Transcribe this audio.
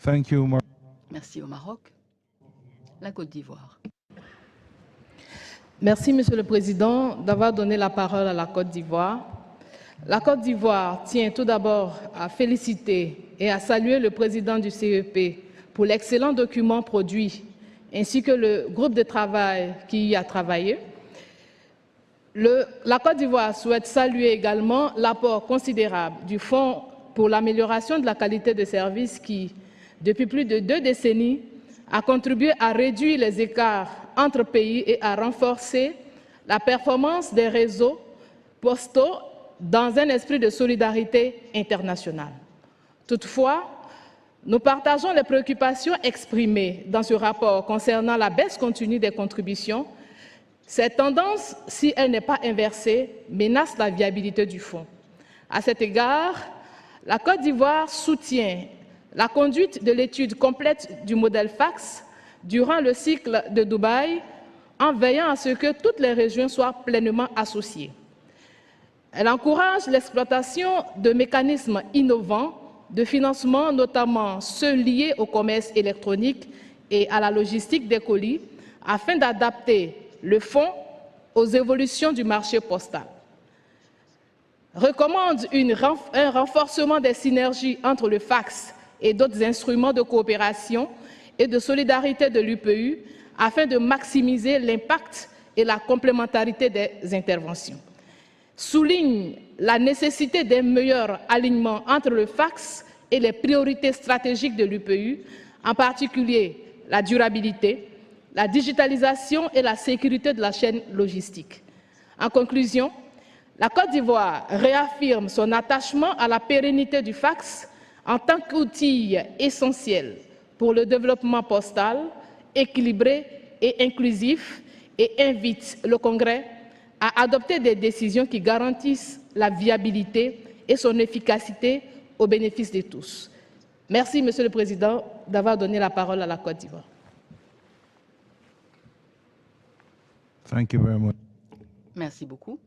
Thank you, Merci au Maroc. La Côte d'Ivoire. Merci, Monsieur le Président, d'avoir donné la parole à la Côte d'Ivoire. La Côte d'Ivoire tient tout d'abord à féliciter et à saluer le président du CEP pour l'excellent document produit, ainsi que le groupe de travail qui y a travaillé. La Côte d'Ivoire souhaite saluer également l'apport considérable du Fonds pour l'amélioration de la qualité de service qui, depuis plus de 2 décennies, a contribué à réduire les écarts entre pays et à renforcer la performance des réseaux postaux dans un esprit de solidarité internationale. Toutefois, nous partageons les préoccupations exprimées dans ce rapport concernant la baisse continue des contributions. Cette tendance, si elle n'est pas inversée, menace la viabilité du fonds. À cet égard, la Côte d'Ivoire soutient la conduite de l'étude complète du modèle FACS durant le cycle de Dubaï, en veillant à ce que toutes les régions soient pleinement associées. Elle encourage l'exploitation de mécanismes innovants de financement, notamment ceux liés au commerce électronique et à la logistique des colis, afin d'adapter le fonds aux évolutions du marché postal. Recommande un renforcement des synergies entre le FACS et d'autres instruments de coopération et de solidarité de l'UPU afin de maximiser l'impact et la complémentarité des interventions. Souligne la nécessité d'un meilleur alignement entre le FACS et les priorités stratégiques de l'UPU, en particulier la durabilité, la digitalisation et la sécurité de la chaîne logistique. En conclusion, la Côte d'Ivoire réaffirme son attachement à la pérennité du FACS en tant qu'outil essentiel pour le développement postal, équilibré et inclusif, et invite le Congrès à adopter des décisions qui garantissent la viabilité et son efficacité au bénéfice de tous. Merci, Monsieur le Président, d'avoir donné la parole à la Côte d'Ivoire. Thank you very much. Merci beaucoup.